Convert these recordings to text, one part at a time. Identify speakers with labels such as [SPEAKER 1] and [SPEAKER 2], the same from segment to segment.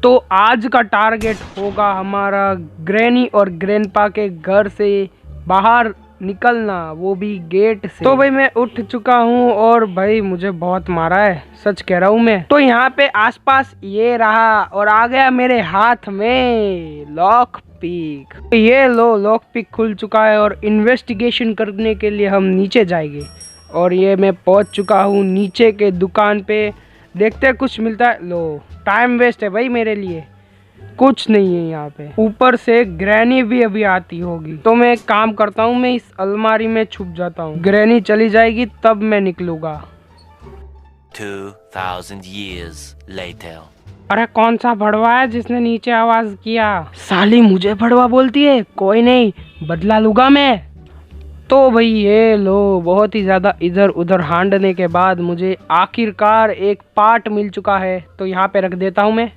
[SPEAKER 1] तो आज का टारगेट होगा हमारा ग्रैनी और ग्रैंडपा के घर से बाहर निकलना, वो भी गेट से। तो भाई मैं उठ चुका हूँ और भाई मुझे बहुत मारा है, सच कह रहा हूँ मैं। तो यहाँ पे आसपास ये रहा और आ गया मेरे हाथ में लॉक पिक। ये लो, लॉक पिक खुल चुका है और इन्वेस्टिगेशन करने के लिए हम नीचे जाएंगे। और ये मैं पहुँच चुका हूँ नीचे के दुकान पे, देखते हैं कुछ मिलता है। लो, टाइम वेस्ट है भाई मेरे लिए, कुछ नहीं है यहाँ पे। ऊपर से ग्रैनी भी अभी आती होगी, तो मैं एक काम करता हूँ, मैं इस अलमारी में छुप जाता हूँ। ग्रैनी चली जाएगी तब मैं निकलूंगा।
[SPEAKER 2] 2000 years later.
[SPEAKER 1] अरे कौन सा भड़वा है जिसने नीचे आवाज किया? साली मुझे भड़वा बोलती है, कोई नहीं, बदला लूंगा मैं। तो भाई ये लो, बहुत ही ज्यादा इधर उधर हांडने के बाद मुझे आखिरकार एक पार्ट मिल चुका है, तो यहाँ पे रख देता हूँ मैं।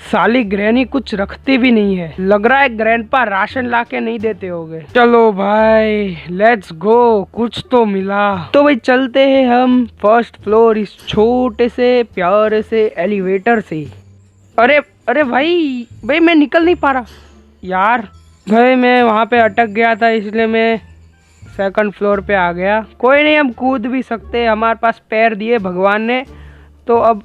[SPEAKER 1] साली ग्रैनी कुछ रखती भी नहीं है, लग रहा है ग्रैंडपा राशन लाके नहीं देते होंगे। चलो भाई लेट्स गो, कुछ तो मिला। तो भाई चलते हैं हम फर्स्ट फ्लोर इस छोटे से प्यारे से एलिवेटर से। अरे अरे भाई मैं निकल नहीं पा रहा यार। भाई मैं वहाँ पे अटक गया था, इसलिए मैं सेकंड फ्लोर पे आ गया। कोई नहीं, हम कूद भी सकते, हमारे पास पैर दिए भगवान ने, तो अब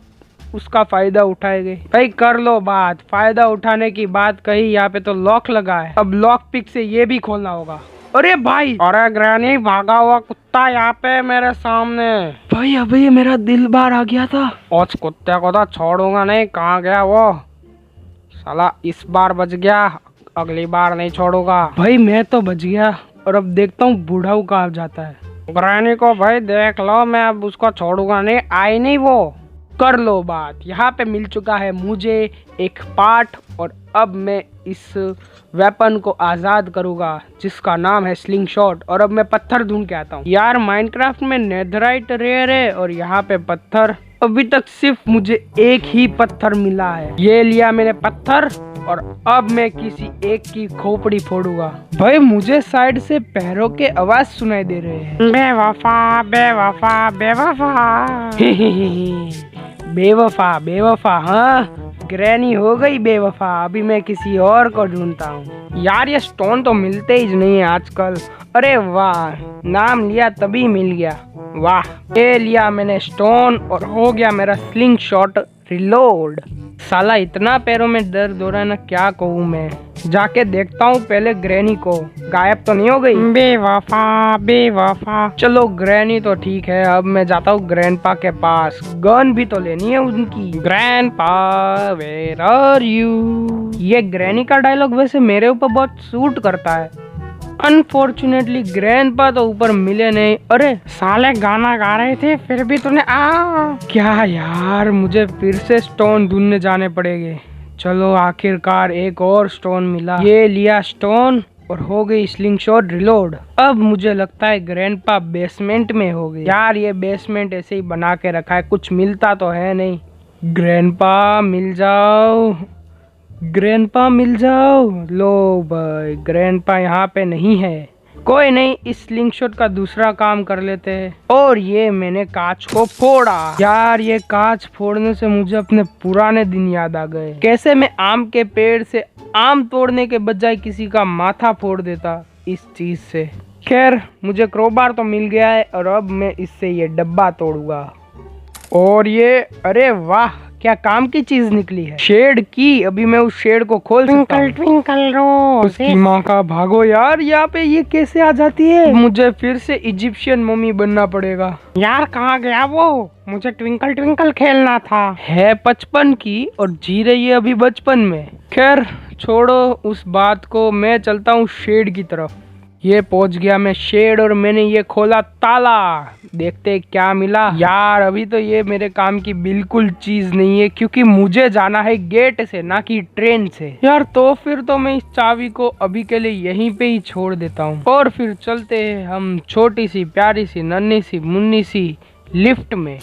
[SPEAKER 1] उसका फायदा उठाएंगे। भाई कर लो बात, फायदा उठाने की बात कही। यहाँ पे तो लॉक लगा है, अब लॉक पिक से ये भी खोलना होगा। अरे भाई, अरे ग्रैनी भागा हुआ कुत्ता यहाँ पे मेरे सामने। भाई अभी मेरा दिल बाहर आ गया था। उस कुत्ते को तो छोड़ूंगा नहीं, कहाँ गया वो साला? इस बार बच गया, अगली बार नहीं छोड़ूंगा। भाई मैं तो बच गया, और अब देखता हूँ बूढ़ा कहाँ जाता है। ग्रैनी को भाई देख लो, मैं अब उसको छोड़ूंगा नहीं, आई नहीं वो। कर लो बात। यहाँ पे मिल चुका है मुझे एक पार्ट, और अब मैं इस वेपन को आज़ाद करूँगा जिसका नाम है स्लिंग शॉट। और अब मैं पत्थर ढूंढ के आता हूँ। यार माइनक्राफ्ट में नेथराइट रेयर है और यहाँ पे पत्थर, अभी तक सिर्फ मुझे एक ही पत्थर मिला है। ये लिया मैंने पत्थर, और अब मैं किसी एक की खोपड़ी फोड़ूंगा। भाई मुझे साइड से पैरों के आवाज सुनाई दे रहे हैं। बेवफा बेवफा बेवफा बेवफा बेवफा। हाँ, ग्रैनी हो गई बेवफा, अभी मैं किसी और को ढूंढता हूँ। यार ये स्टोन तो मिलते ही नहीं है आजकल। अरे वाह, नाम लिया तभी मिल गया, वाह। ये लिया मैंने स्टोन और हो गया मेरा स्लिंग शॉट रिलोड। साला इतना पैरों में दर्द हो रहा है ना, क्या कहूँ मैं। जाके देखता हूँ पहले ग्रैनी को, गायब तो नहीं हो गई। बेवफा बेवफा। चलो ग्रैनी तो ठीक है, अब मैं जाता हूँ ग्रैंडपा के पास, गन भी तो लेनी है उनकी। Grandpa where are you. ये ग्रैनी का डायलॉग वैसे मेरे ऊपर बहुत सूट करता है। अनफॉर्चुनेटली ग्रैंडपा तो ऊपर मिले नहीं। अरे साले गाना गा रहे थे फिर भी तूने क्या यार, मुझे फिर से स्टोन ढूंढने जाने पड़ेंगे। चलो आखिरकार एक और स्टोन मिला, ये लिया स्टोन और हो गई स्लिंग शॉट रिलोड। अब मुझे लगता है ग्रैंडपा बेसमेंट में हो गई। यार ये बेसमेंट ऐसे ही बना के रखा है, कुछ मिलता तो है नहीं। ग्रैंडपा मिल जाओ, ग्रैंडपा मिल जाओ। लो भाई, ग्रैंडपा यहाँ पे नहीं है। कोई नहीं, इस स्लिंग शॉट का दूसरा काम कर लेते हैं। और ये मैंने कांच को फोड़ा। यार ये कांच फोड़ने से मुझे अपने पुराने दिन याद आ गए। कैसे मैं आम के पेड़ से आम तोड़ने के बजाय किसी का माथा फोड़ देता इस चीज से। खैर मुझे क्रोबार तो मिल गया है, और अब मैं इससे ये डब्बा तोड़ूंगा। और ये, अरे वाह, क्या काम की चीज निकली है, शेड की। अभी मैं उस शेड को खोल सकता हूं। ट्विंकल रोज, उसकी माँ का भागो यार, यहाँ पे ये कैसे आ जाती है? मुझे फिर से इजिप्शियन मम्मी बनना पड़ेगा। यार कहाँ गया वो? मुझे ट्विंकल ट्विंकल खेलना था। है 55 की और जी रही है अभी बचपन में। खैर छोड़ो उस बात को, मैं चलता हूँ शेड की तरफ। ये पहुंच गया मैं शेड, और मैंने ये खोला ताला। देखते क्या मिला। यार अभी तो ये मेरे काम की बिल्कुल चीज नहीं है, क्योंकि मुझे जाना है गेट से, ना कि ट्रेन से। यार तो फिर तो मैं इस चाबी को अभी के लिए यहीं पे ही छोड़ देता हूँ, और फिर चलते हैं हम छोटी सी प्यारी सी नन्ही सी मुन्नी सी लिफ्ट में।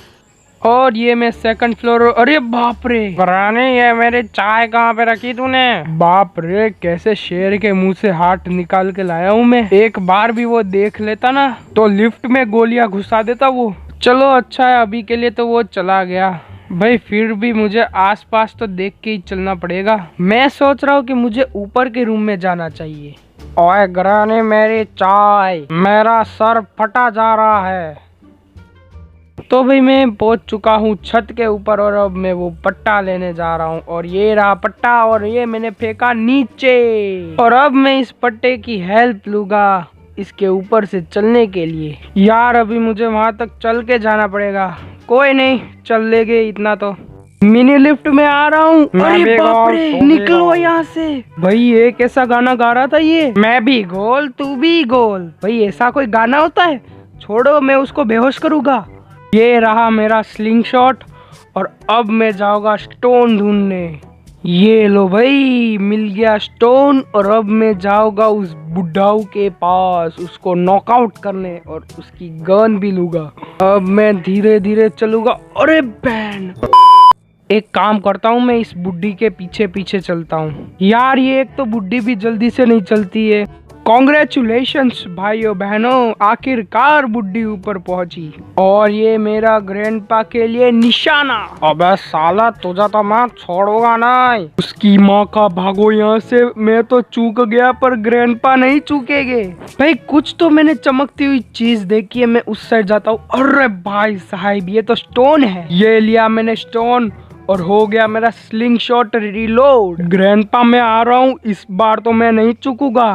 [SPEAKER 1] और ये मैं सेकंड फ्लोर। अरे बाप रे ग्रैनी, ये मेरी चाय कहाँ पे रखी तूने? बाप रे, कैसे शेर के मुंह से हाथ निकाल के लाया हूँ मैं। एक बार भी वो देख लेता ना तो लिफ्ट में गोलियां घुसा देता वो। चलो अच्छा है, अभी के लिए तो वो चला गया। भाई फिर भी मुझे आसपास तो देख के ही चलना पड़ेगा। मैं सोच रहा हूँ कि मुझे ऊपर के रूम में जाना चाहिए। ओए ग्रैनी मेरी चाय, मेरा सर फटा जा रहा है। तो भाई मैं पहुंच चुका हूँ छत के ऊपर और अब मैं वो पट्टा लेने जा रहा हूँ और ये रहा पट्टा और ये मैंने फेंका नीचे और अब मैं इस पट्टे की हेल्प लूंगा इसके ऊपर से चलने के लिए। यार अभी मुझे वहां तक चल के जाना पड़ेगा। कोई नहीं, चल लेंगे इतना तो। मिनी लिफ्ट में आ रहा हूँ। अरे बाप रे, निकलो यहाँ से। भाई ये कैसा गाना गा रहा था ये? मैं भी गोल तू भी गोल। भाई ऐसा कोई गाना होता है? छोड़ो, मैं उसको बेहोश करूंगा। ये रहा मेरा स्लिंग शॉट और अब मैं जाऊंगा स्टोन ढूंढने। ये लो भाई, मिल गया स्टोन और अब मैं जाऊंगा उस बुढ़ाऊ के पास उसको नॉकआउट करने और उसकी गन भी लूंगा। अब मैं धीरे धीरे चलूंगा। अरे बैन, एक काम करता हूँ, मैं इस बुड्ढी के पीछे पीछे चलता हूँ। यार ये एक तो बुड्ढी भी जल्दी से नहीं चलती है। कॉन्ग्रेचुलेशंस भाइयों बहनों, आखिरकार बुड्ढी ऊपर पहुंची। और ये मेरा ग्रैंडपा के लिए निशाना। अबे साला तुझा तो मैं छोड़ूंगा नहीं। उसकी माँ का, भागो यहाँ से। मैं तो चूक गया पर ग्रैंडपा नहीं चूकेगे। भाई कुछ तो मैंने चमकती हुई चीज देखी है, मैं उस साइड जाता हूँ। अरे भाई साहब ये तो स्टोन है। ये लिया मैंने स्टोन और हो गया मेरा स्लिंग शॉट रिलोड। ग्रैंडपा मैं आ रहा हूँ, इस बार तो मैं नहीं चूकूंगा।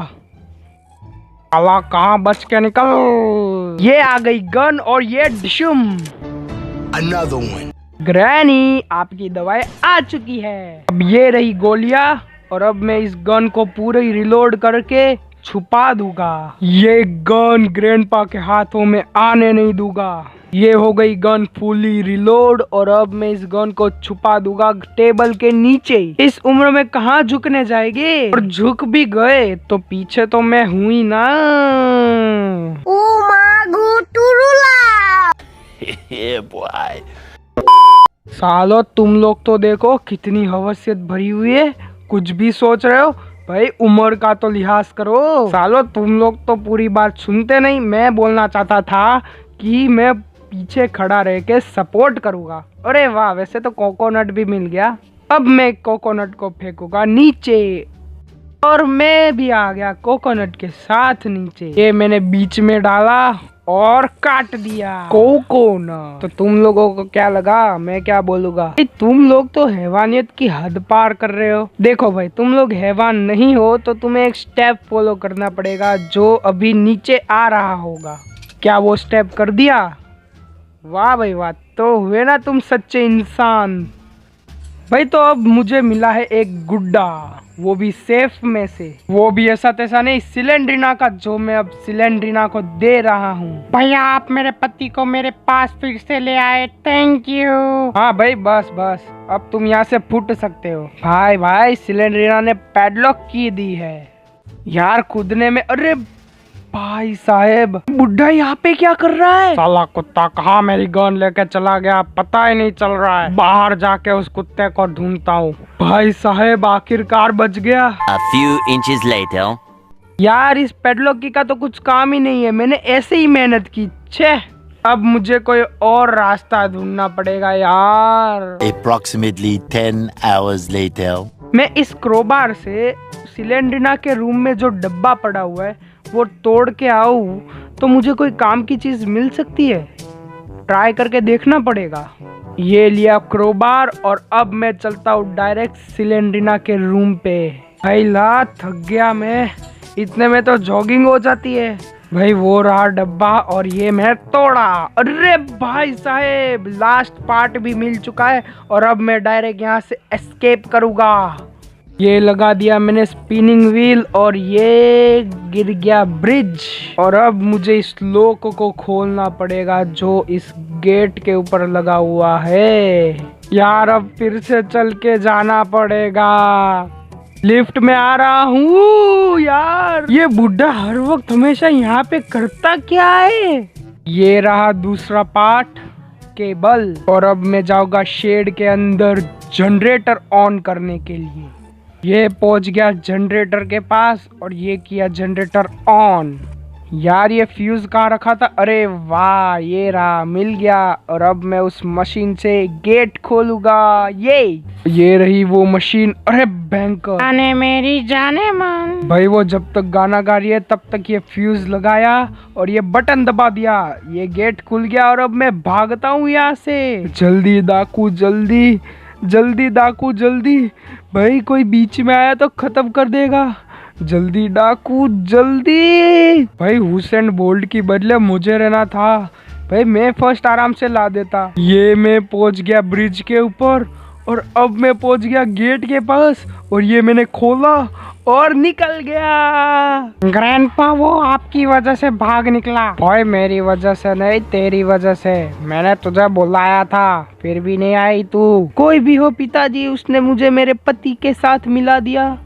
[SPEAKER 1] साला कहाँ बच के निकल। ये आ गई गन और ये डिशुम।
[SPEAKER 3] Another one.
[SPEAKER 1] ग्रैनी आपकी दवाई आ चुकी है। अब ये रही गोलियां और अब मैं इस गन को पूरी रिलोड करके छुपा दूंगा। ये गन ग्रैंडपा के हाथों में आने नहीं दूंगा। ये हो गई गन फुली रिलोड और अब मैं इस गन को छुपा दूंगा टेबल के नीचे। इस उम्र में कहाँ झुकने जाएंगे, और झुक भी गए तो पीछे तो मैं हूँ ही ना।
[SPEAKER 2] Yeah, boy.
[SPEAKER 1] सालो तुम लोग तो देखो कितनी हवसियत भरी हुई है, कुछ भी सोच रहे हो। भाई उम्र का तो लिहाज करो। सालो तुम लोग तो पूरी बात सुनते नहीं। मैं बोलना चाहता था कि मैं पीछे खड़ा रह के सपोर्ट करूंगा। अरे वाह, वैसे तो कोकोनट भी मिल गया। अब मैं कोकोनट को फेंकूंगा नीचे और मैं भी आ गया कोकोनट के साथ नीचे। ये मैंने बीच में डाला और काट दिया कोकोनट। तो तुम लोगों को क्या लगा मैं क्या बोलूंगा? तुम लोग तो हैवानियत की हद पार कर रहे हो। देखो भाई, तुम लोग हैवान नहीं हो तो तुम्हें एक स्टेप फॉलो करना पड़ेगा जो अभी नीचे आ रहा होगा। क्या वो स्टेप कर दिया? वाह भाई वाह, तो हुए ना तुम सच्चे इंसान। भाई तो अब मुझे मिला है एक गुड्डा, वो भी सेफ में से। वो भी ऐसा तैसा नहीं, सिलेंड्रीना का, जो मैं अब सिलेंड्रीना को दे रहा हूँ। भैया आप मेरे पति को मेरे पास फिर से ले आए, थैंक यू। हाँ भाई बस बस, अब तुम यहाँ से फुट सकते हो। भाई सिलेंड्रीना ने पैडलॉक की दी है। यार कूदने में, अरे भाई साहेब बुढ़ा यहाँ पे क्या कर रहा है? साला कुत्ता कहाँ मेरी गन लेके चला गया, पता ही नहीं चल रहा है। बाहर जाके उस कुत्ते को ढूंढता हूँ। भाई साहेब आखिरकार बच गया।
[SPEAKER 2] A few inches later.
[SPEAKER 1] यार इस पेडलॉक की का तो कुछ काम ही नहीं है, मैंने ऐसे ही मेहनत की। छे, अब मुझे कोई और रास्ता ढूंढना पड़ेगा यार।
[SPEAKER 2] Approximately 10 hours later.
[SPEAKER 1] मैं इस क्रोबार से सिलेंड्रीना के रूम में जो डब्बा पड़ा हुआ है वो तोड़ के आऊं तो मुझे कोई काम की चीज मिल सकती है। ट्राई करके देखना पड़ेगा। ये लिया क्रोबार और अब मैं चलता हूँ डायरेक्ट सिलेंड्रीना के रूम पे। भाई ला थक गया मैं, इतने में तो जॉगिंग हो जाती है। भाई वो रहा डब्बा और ये मैं तोड़ा। अरे भाई साहेब लास्ट पार्ट भी मिल चुका है और अब मैं डायरेक्ट यहाँ से एस्केप करूँगा। ये लगा दिया मैंने स्पिनिंग व्हील और ये गिर गया ब्रिज। और अब मुझे इस लॉक को खोलना पड़ेगा जो इस गेट के ऊपर लगा हुआ है। यार अब फिर से चल के जाना पड़ेगा। लिफ्ट में आ रहा हूँ। यार ये बुढ़ा हर वक्त हमेशा यहाँ पे करता क्या है? ये रहा दूसरा पार्ट, केबल। और अब मैं जाऊंगा शेड के अंदर जनरेटर ऑन करने के लिए। ये पहुंच गया जनरेटर के पास और ये किया जनरेटर ऑन। यार ये फ्यूज कहाँ रखा था? अरे वाह, ये रहा, मिल गया। और अब मैं उस मशीन से गेट खोलूंगा। ये रही वो मशीन। अरे बैंकर,
[SPEAKER 4] जाने मेरी जाने मन।
[SPEAKER 1] भाई वो जब तक गाना गा रही है तब तक ये फ्यूज लगाया और ये बटन दबा दिया, ये गेट खुल गया और अब मैं भागता हूँ यहाँ से। जल्दी डाकू जल्दी, जल्दी डाकू जल्दी, भाई कोई बीच में आया तो खत्म कर देगा। जल्दी डाकू जल्दी। भाई हुसैन बोल्ट की बदले मुझे रहना था, भाई मैं फर्स्ट आराम से ला देता। ये मैं पहुंच गया ब्रिज के ऊपर और अब मैं पहुंच गया गेट के पास और ये मैंने खोला और निकल गया।
[SPEAKER 4] ग्रैंडपा वो आपकी वजह से भाग निकला।
[SPEAKER 1] ओए मेरी वजह से नहीं, तेरी वजह से। मैंने तुझे बुलाया था फिर भी नहीं आई तू। कोई भी हो पिताजी, उसने मुझे मेरे पति के साथ मिला दिया।